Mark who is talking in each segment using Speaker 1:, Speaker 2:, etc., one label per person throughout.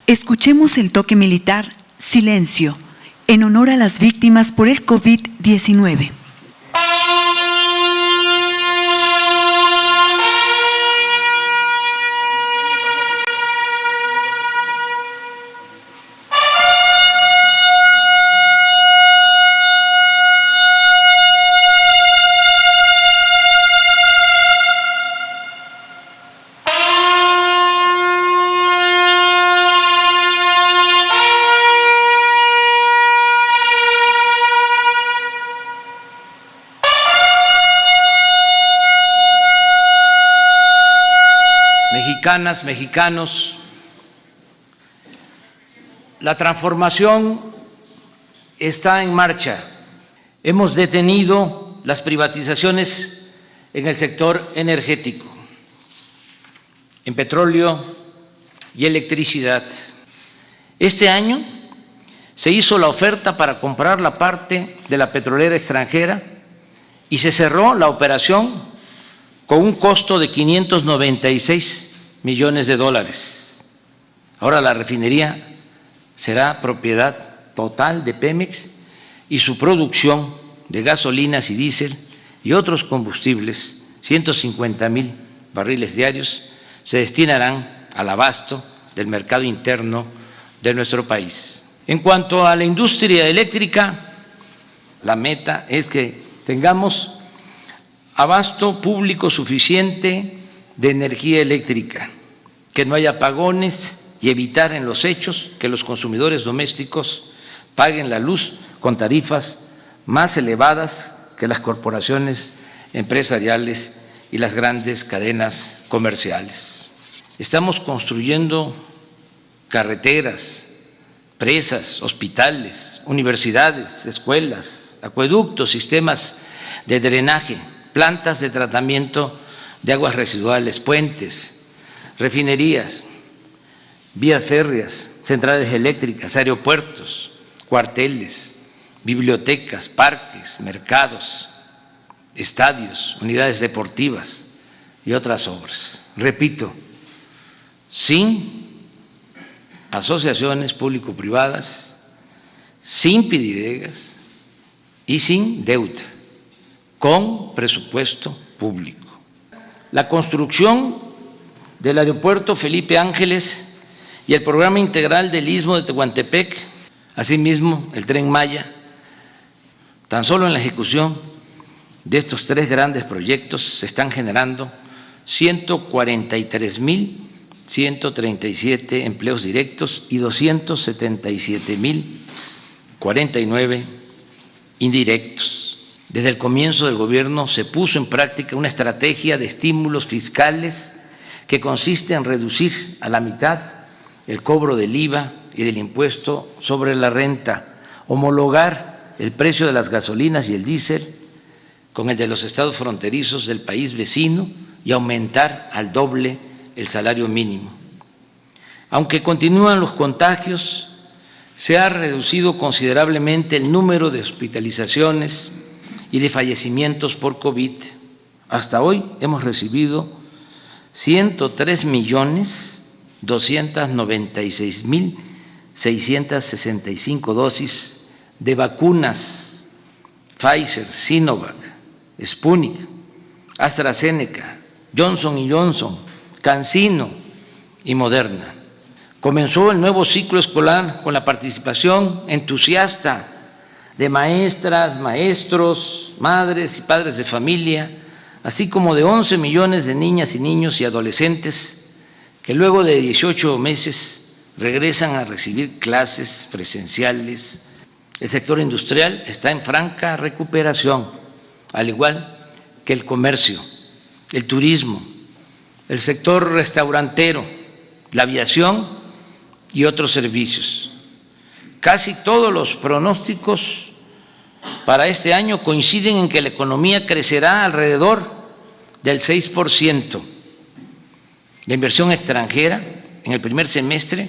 Speaker 1: Escuchemos el toque militar Silencio, en honor a las víctimas por el COVID-19.
Speaker 2: Mexicanas, mexicanos, la transformación está en marcha. Hemos detenido las privatizaciones en el sector energético, en petróleo y electricidad. Este año se hizo la oferta para comprar la parte de la petrolera extranjera y se cerró la operación con un costo de 596 millones de dólares. Ahora la refinería será propiedad total de Pemex y su producción de gasolinas y diésel y otros combustibles, 150,000 barriles diarios, se destinarán al abasto del mercado interno de nuestro país. En cuanto a la industria eléctrica, la meta es que tengamos abasto público suficiente de energía eléctrica, que no haya apagones y evitar en los hechos que los consumidores domésticos paguen la luz con tarifas más elevadas que las corporaciones empresariales y las grandes cadenas comerciales. Estamos construyendo carreteras, presas, hospitales, universidades, escuelas, acueductos, sistemas de drenaje, plantas de tratamiento de aguas residuales, puentes, refinerías, vías férreas, centrales eléctricas, aeropuertos, cuarteles, bibliotecas, parques, mercados, estadios, unidades deportivas y otras obras. Repito, sin asociaciones público-privadas, sin pididegas y sin deuda, con presupuesto público. La construcción del aeropuerto Felipe Ángeles y el programa integral del Istmo de Tehuantepec, asimismo el Tren Maya, tan solo en la ejecución de estos tres grandes proyectos se están generando 143,137 empleos directos y 277,049 indirectos. Desde el comienzo del gobierno se puso en práctica una estrategia de estímulos fiscales que consiste en reducir a la mitad el cobro del IVA y del impuesto sobre la renta, homologar el precio de las gasolinas y el diésel con el de los estados fronterizos del país vecino y aumentar al doble el salario mínimo. Aunque continúan los contagios, se ha reducido considerablemente el número de hospitalizaciones y de fallecimientos por COVID. Hasta hoy hemos recibido 103,296,665 dosis de vacunas Pfizer, Sinovac, Sputnik, AstraZeneca, Johnson & Johnson, CanSino y Moderna. Comenzó el nuevo ciclo escolar con la participación entusiasta de maestras, maestros, madres y padres de familia, así como de 11 millones de niñas y niños y adolescentes que luego de 18 meses regresan a recibir clases presenciales. El sector industrial está en franca recuperación, al igual que el comercio, el turismo, el sector restaurantero, la aviación y otros servicios. Casi todos los pronósticos para este año coinciden en que la economía crecerá alrededor del 6%. La inversión extranjera en el primer semestre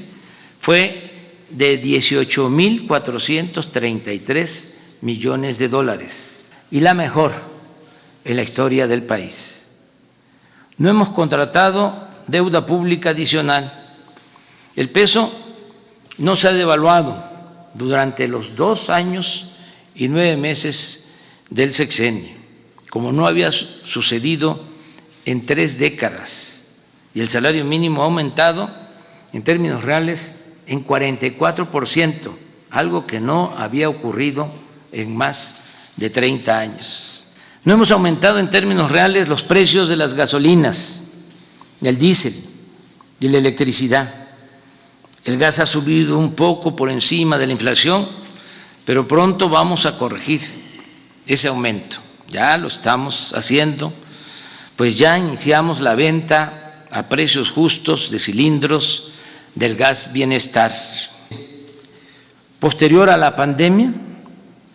Speaker 2: fue de 18,433 millones de dólares y la mejor en la historia del país. No hemos contratado deuda pública adicional. El peso no se ha devaluado durante los 2 años y 9 meses del sexenio, como no había sucedido en 3 décadas, y el salario mínimo ha aumentado en términos reales en 44%, algo que no había ocurrido en más de 30 años. No hemos aumentado en términos reales los precios de las gasolinas, el diésel y la electricidad. El gas ha subido un poco por encima de la inflación, pero pronto vamos a corregir ese aumento. Ya lo estamos haciendo, pues ya iniciamos la venta a precios justos de cilindros del gas Bienestar. Posterior a la pandemia,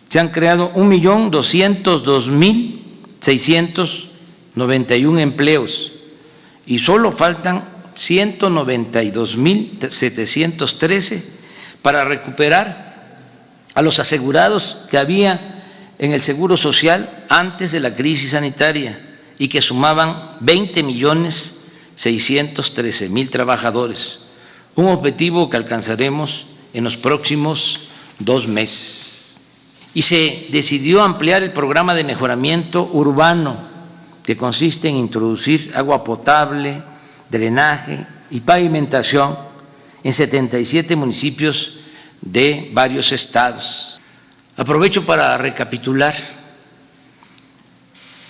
Speaker 2: se han creado 1.202.691 empleos y solo faltan 192.713 para recuperar a los asegurados que había en el Seguro Social antes de la crisis sanitaria y que sumaban 20.613.000 trabajadores, un objetivo que alcanzaremos en los próximos 2 meses. Y se decidió ampliar el programa de mejoramiento urbano, que consiste en introducir agua potable, drenaje y pavimentación en 77 municipios de varios estados. Aprovecho para recapitular: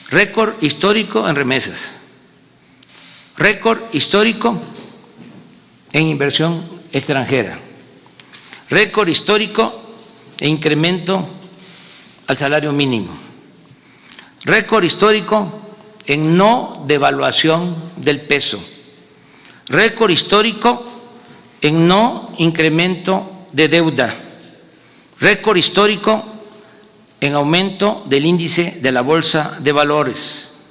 Speaker 2: récord histórico en remesas, récord histórico en inversión extranjera, récord histórico en incremento al salario mínimo, récord histórico en no devaluación del peso, récord histórico en no incremento de deuda, récord histórico en aumento del índice de la Bolsa de Valores,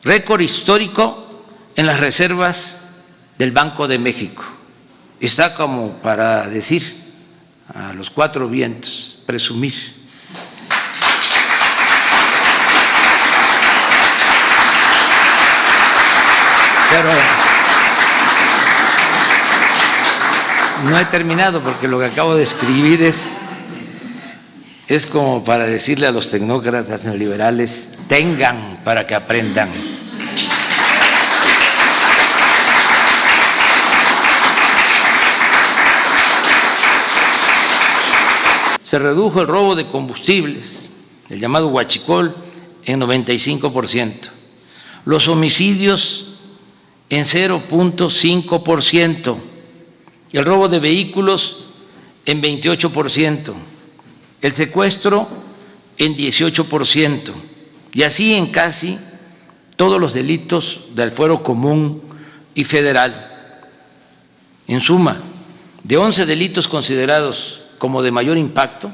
Speaker 2: récord histórico en las reservas del Banco de México. Está como para decir a los 4 vientos, presumir. Pero no he terminado, porque lo que acabo de escribir es como para decirle a los tecnócratas neoliberales: tengan para que aprendan. Se redujo el robo de combustibles, el llamado huachicol, en 95%. Los homicidios en 0.5%, el robo de vehículos en 28%, el secuestro en 18%, y así en casi todos los delitos del fuero común y federal. En suma, de 11 delitos considerados como de mayor impacto,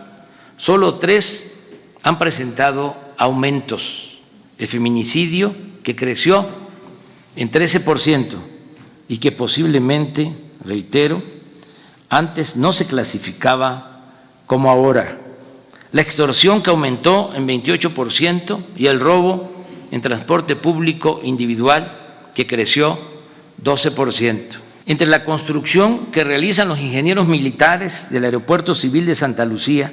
Speaker 2: solo 3 han presentado aumentos: el feminicidio, que creció en 13% y que posiblemente, reitero, antes no se clasificaba como ahora; la extorsión, que aumentó en 28%, y el robo en transporte público individual, que creció 12%. Entre la construcción que realizan los ingenieros militares del Aeropuerto Civil de Santa Lucía,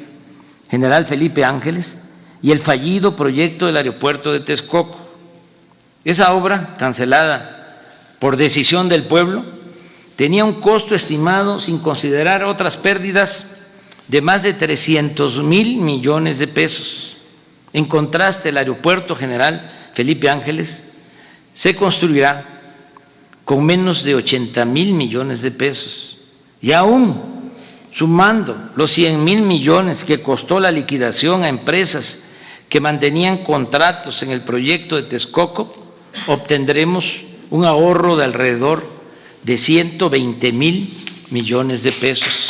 Speaker 2: General Felipe Ángeles, y el fallido proyecto del aeropuerto de Texcoco, esa obra, cancelada por decisión del pueblo, tenía un costo estimado, sin considerar otras pérdidas, de más de 300.000 millones de pesos. En contraste, el Aeropuerto General Felipe Ángeles se construirá con menos de 80.000 millones de pesos, y aún sumando los 100.000 millones que costó la liquidación a empresas que mantenían contratos en el proyecto de Texcoco, obtendremos un ahorro de alrededor de 120.000 millones de pesos.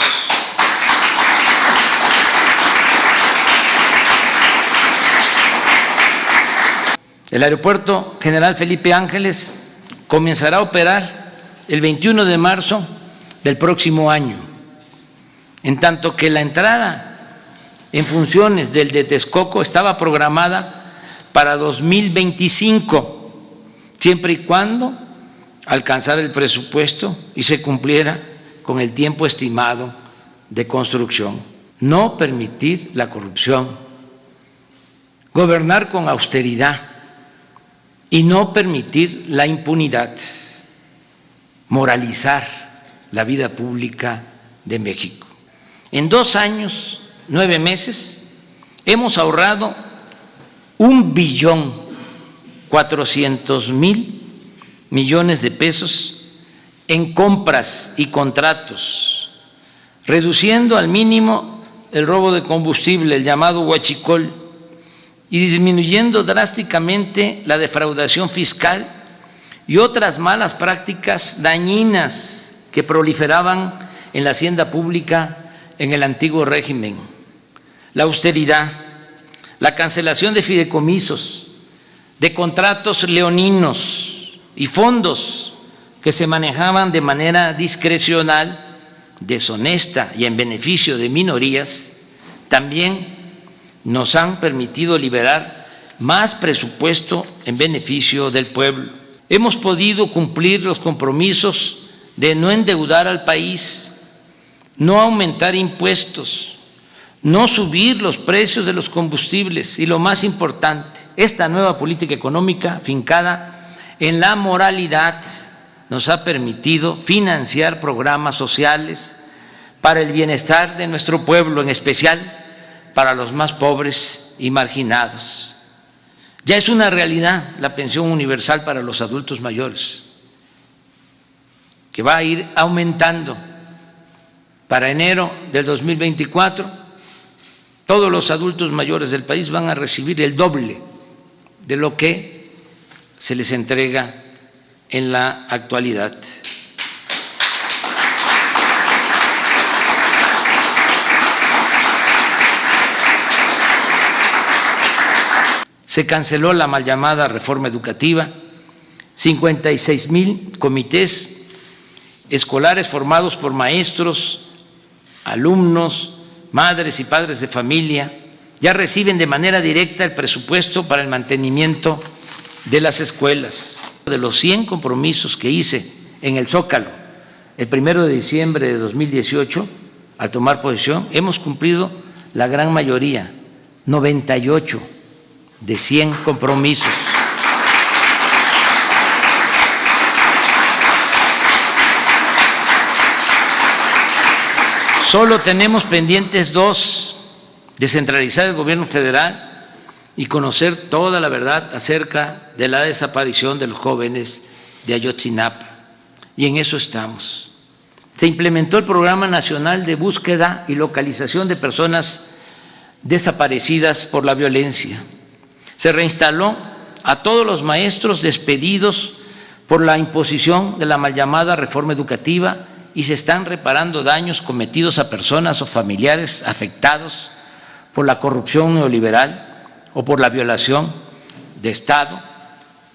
Speaker 2: El Aeropuerto General Felipe Ángeles comenzará a operar el 21 de marzo del próximo año, en tanto que la entrada en funciones del de Texcoco estaba programada para 2025, siempre y cuando alcanzara el presupuesto y se cumpliera con el tiempo estimado de construcción, no permitir la corrupción, gobernar con austeridad y no permitir la impunidad, moralizar la vida pública de México. En 2 años, 9 meses, hemos ahorrado 1.400.000.000.000 de pesos en compras y contratos, reduciendo al mínimo el robo de combustible, el llamado huachicol, y disminuyendo drásticamente la defraudación fiscal y otras malas prácticas dañinas que proliferaban en la hacienda pública en el antiguo régimen. La austeridad, la cancelación de fideicomisos, de contratos leoninos y fondos que se manejaban de manera discrecional, deshonesta y en beneficio de minorías, también nos han permitido liberar más presupuesto en beneficio del pueblo. Hemos podido cumplir los compromisos de no endeudar al país, no aumentar impuestos, no subir los precios de los combustibles y, lo más importante, esta nueva política económica fincada en la moralidad nos ha permitido financiar programas sociales para el bienestar de nuestro pueblo, en especial para los más pobres y marginados. Ya es una realidad la pensión universal para los adultos mayores, que va a ir aumentando. Para enero del 2024, todos los adultos mayores del país van a recibir el doble de lo que se les entrega en la actualidad. Se canceló la mal llamada reforma educativa, 56,000 comités escolares formados por maestros, alumnos, madres y padres de familia ya reciben de manera directa el presupuesto para el mantenimiento de las escuelas. De los 100 compromisos que hice en el Zócalo el 1 de diciembre de 2018, al tomar posesión, hemos cumplido la gran mayoría, 98 de 100 compromisos. Solo tenemos pendientes 2, descentralizar el gobierno federal y conocer toda la verdad acerca de la desaparición de los jóvenes de Ayotzinapa. Y en eso estamos. Se implementó el Programa Nacional de Búsqueda y Localización de Personas Desaparecidas por la Violencia. Se reinstaló a todos los maestros despedidos por la imposición de la mal llamada reforma educativa y se están reparando daños cometidos a personas o familiares afectados por la corrupción neoliberal o por la violación de Estado,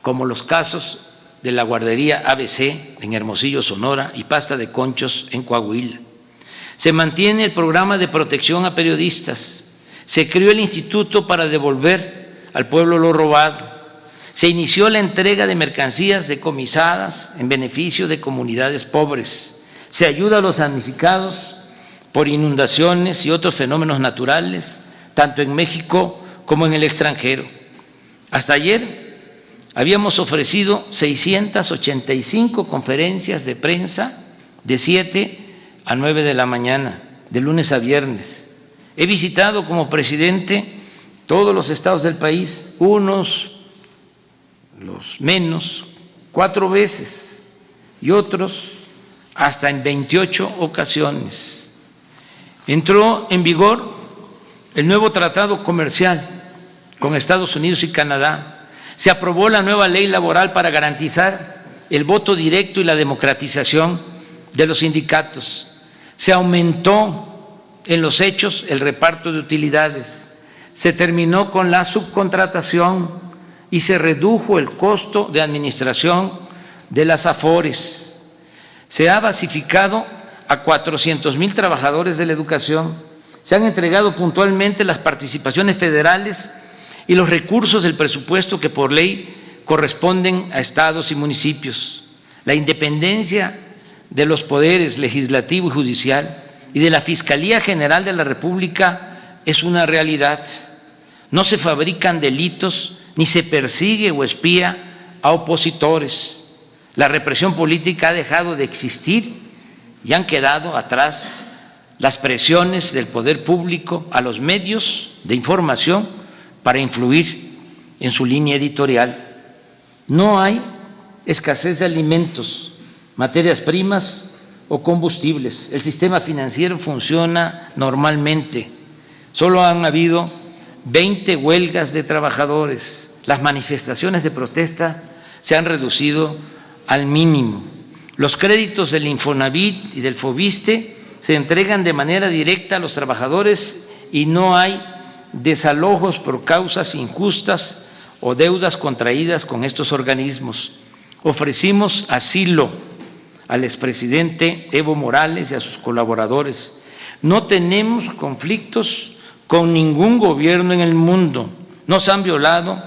Speaker 2: como los casos de la guardería ABC en Hermosillo, Sonora, y Pasta de Conchos en Coahuila. Se mantiene el programa de protección a periodistas. Se creó el Instituto para devolver al pueblo lo robado. Se inició la entrega de mercancías decomisadas en beneficio de comunidades pobres. Se ayuda a los damnificados por inundaciones y otros fenómenos naturales, tanto en México como en el extranjero. Hasta ayer habíamos ofrecido 685 conferencias de prensa de 7 a 9 de la mañana, de lunes a viernes. He visitado como presidente todos los estados del país, unos, los menos, 4 veces y otros hasta en 28 ocasiones. Entró en vigor el nuevo tratado comercial con Estados Unidos y Canadá. Se aprobó la nueva ley laboral para garantizar el voto directo y la democratización de los sindicatos. Se aumentó en los hechos el reparto de utilidades. Se terminó con la subcontratación y se redujo el costo de administración de las AFORES. Se ha basificado a 400,000 trabajadores de la educación. Se han entregado puntualmente las participaciones federales y los recursos del presupuesto que por ley corresponden a estados y municipios. La independencia de los poderes legislativo y judicial y de la Fiscalía General de la República es una realidad. No se fabrican delitos ni se persigue o espía a opositores. La represión política ha dejado de existir y han quedado atrás las presiones del poder público a los medios de información para influir en su línea editorial. No hay escasez de alimentos, materias primas o combustibles. El sistema financiero funciona normalmente. Solo han habido 20 huelgas de trabajadores. Las manifestaciones de protesta se han reducido al mínimo. Los créditos del Infonavit y del Fobiste se entregan de manera directa a los trabajadores y no hay desalojos por causas injustas o deudas contraídas con estos organismos. Ofrecimos asilo al expresidente Evo Morales y a sus colaboradores. No tenemos conflictos con ningún gobierno en el mundo. No se han violado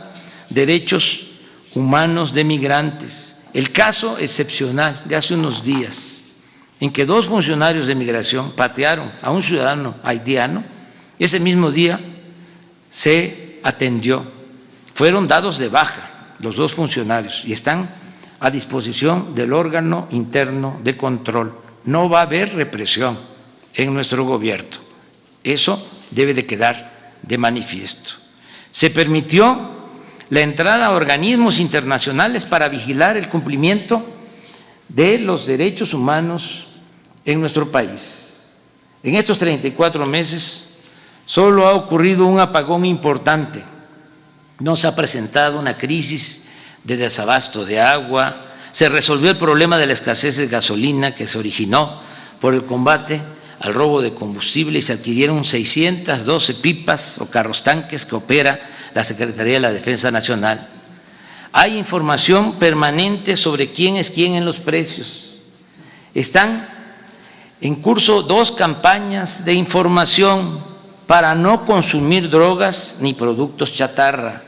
Speaker 2: derechos humanos de migrantes. El caso excepcional de hace unos días, en que 2 funcionarios de migración patearon a un ciudadano haitiano, ese mismo día se atendió. Fueron dados de baja los 2 funcionarios y están a disposición del órgano interno de control. No va a haber represión en nuestro gobierno. Eso debe de quedar de manifiesto. Se permitió la entrada a organismos internacionales para vigilar el cumplimiento de los derechos humanos en nuestro país. En estos 34 meses solo ha ocurrido un apagón importante. No se ha presentado una crisis de desabasto de agua, se resolvió el problema de la escasez de gasolina que se originó por el combate al robo de combustible y se adquirieron 612 pipas o carros tanques que opera la Secretaría de la Defensa Nacional. Hay información permanente sobre quién es quién en los precios. Están en curso 2 campañas de información para no consumir drogas ni productos chatarra.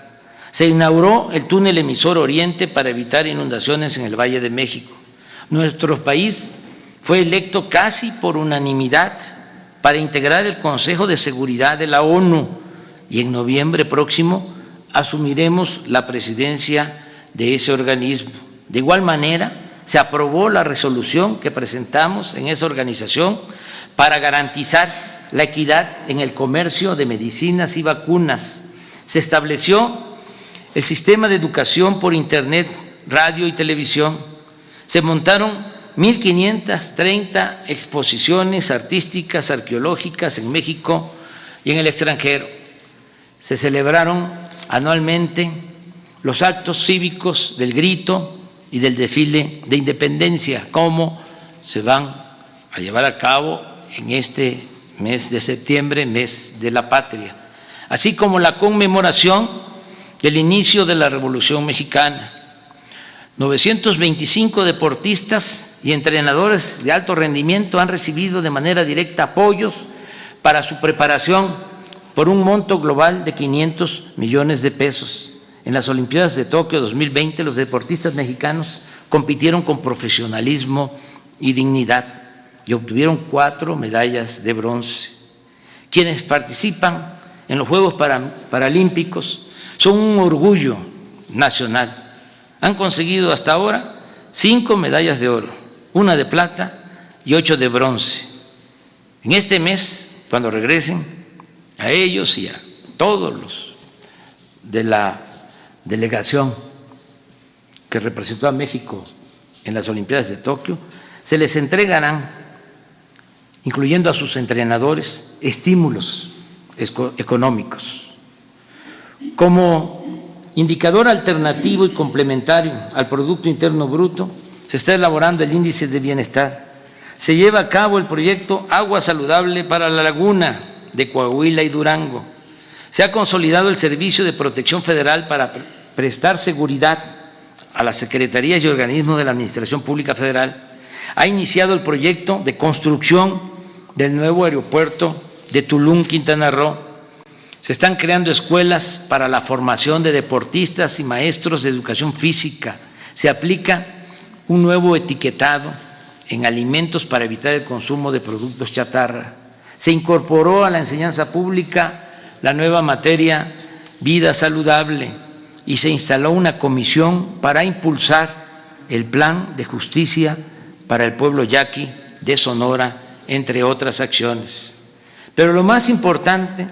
Speaker 2: Se inauguró el túnel emisor Oriente para evitar inundaciones en el Valle de México. Nuestro país fue electo casi por unanimidad para integrar el Consejo de Seguridad de la ONU y en noviembre próximo asumiremos la presidencia de ese organismo. De igual manera, se aprobó la resolución que presentamos en esa organización para garantizar la equidad en el comercio de medicinas y vacunas. Se estableció el sistema de educación por Internet, radio y televisión. Se montaron 1.530 exposiciones artísticas, arqueológicas en México y en el extranjero. Se celebraron anualmente los actos cívicos del grito y del desfile de independencia, como se van a llevar a cabo en este mes de septiembre, mes de la patria, así como la conmemoración del inicio de la Revolución Mexicana. 925 deportistas y entrenadores de alto rendimiento han recibido de manera directa apoyos para su preparación por un monto global de 500 millones de pesos. En las Olimpiadas de Tokio 2020, los deportistas mexicanos compitieron con profesionalismo y dignidad y obtuvieron 4 medallas de bronce. Quienes participan en los Juegos Paralímpicos son un orgullo nacional. Han conseguido hasta ahora 5 medallas de oro, 1 de plata y 8 de bronce. En este mes, cuando regresen, a ellos y a todos los de la delegación que representó a México en las Olimpiadas de Tokio, se les entregarán, incluyendo a sus entrenadores, estímulos económicos. Como indicador alternativo y complementario al Producto Interno Bruto, se está elaborando el índice de bienestar. Se lleva a cabo el proyecto Agua Saludable para la Laguna de Coahuila y Durango. Se ha consolidado el Servicio de Protección Federal para prestar seguridad a las secretarías y organismos de la Administración Pública Federal. Ha iniciado el proyecto de construcción del nuevo aeropuerto de Tulum, Quintana Roo. Se están creando escuelas para la formación de deportistas y maestros de educación física. Se aplica un nuevo etiquetado en alimentos para evitar el consumo de productos chatarra. Se incorporó a la enseñanza pública la nueva materia vida saludable y se instaló una comisión para impulsar el plan de justicia para el pueblo yaqui de Sonora, entre otras acciones. Pero lo más importante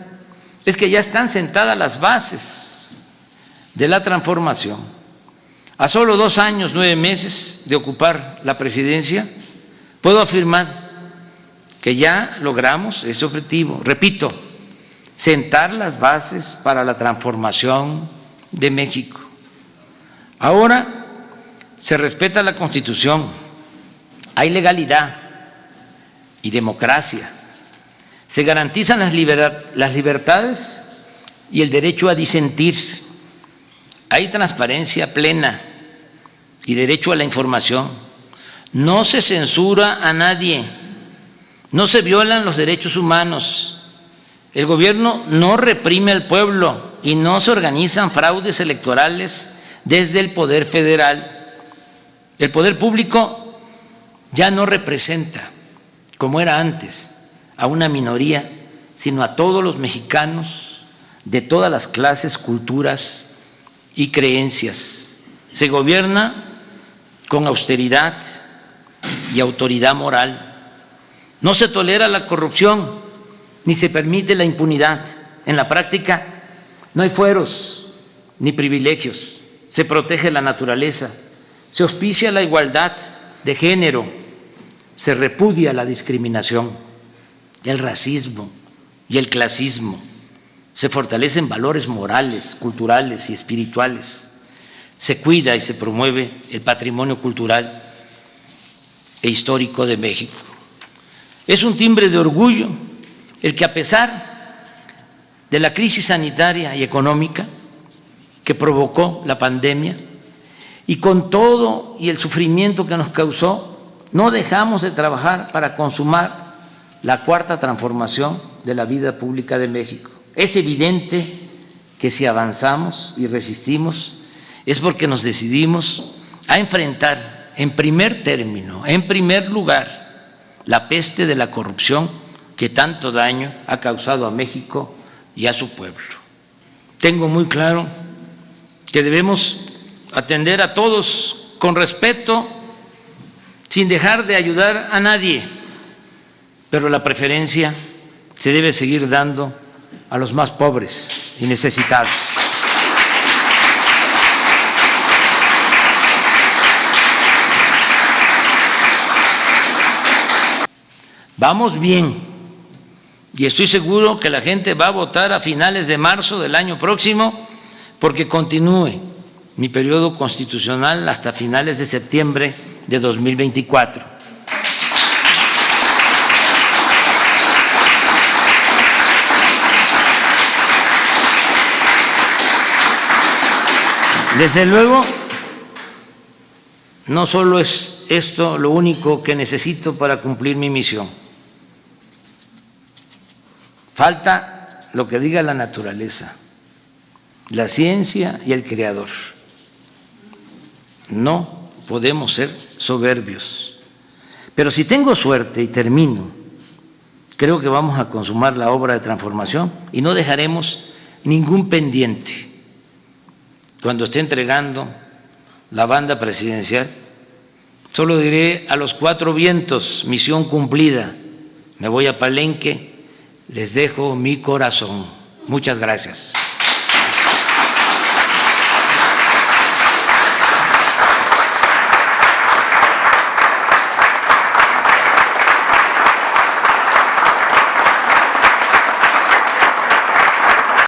Speaker 2: es que ya están sentadas las bases de la transformación. A solo 2 años, 9 meses de ocupar la presidencia, puedo afirmar que ya logramos ese objetivo. Repito, sentar las bases para la transformación de México. Ahora se respeta la Constitución, hay legalidad y democracia, se garantizan las libertades y el derecho a disentir, hay transparencia plena y derecho a la información, no se censura a nadie, no se violan los derechos humanos. El gobierno no reprime al pueblo y no se organizan fraudes electorales desde el Poder Federal. El poder público ya no representa, como era antes, a una minoría, sino a todos los mexicanos de todas las clases, culturas y creencias. Se gobierna con austeridad y autoridad moral. No se tolera la corrupción ni se permite la impunidad. En la práctica no hay fueros ni privilegios, se protege la naturaleza, se auspicia la igualdad de género, se repudia la discriminación, el racismo y el clasismo, se fortalecen valores morales, culturales y espirituales, se cuida y se promueve el patrimonio cultural e histórico de México. Es un timbre de orgullo el que, a pesar de la crisis sanitaria y económica que provocó la pandemia y con todo y el sufrimiento que nos causó, no dejamos de trabajar para consumar la cuarta transformación de la vida pública de México. Es evidente que si avanzamos y resistimos es porque nos decidimos a enfrentar en primer término, en primer lugar, la peste de la corrupción que tanto daño ha causado a México y a su pueblo. Tengo muy claro que debemos atender a todos con respeto, sin dejar de ayudar a nadie, pero la preferencia se debe seguir dando a los más pobres y necesitados. Vamos bien. Y estoy seguro que la gente va a votar a finales de marzo del año próximo porque continúe mi periodo constitucional hasta finales de septiembre de 2024. Desde luego, no solo es esto lo único que necesito para cumplir mi misión. Falta lo que diga la naturaleza, la ciencia y el creador. No podemos ser soberbios. Pero si tengo suerte y termino, creo que vamos a consumar la obra de transformación y no dejaremos ningún pendiente. Cuando esté entregando la banda presidencial, solo diré a los 4 vientos: misión cumplida. Me voy a Palenque. Les dejo mi corazón. Muchas gracias.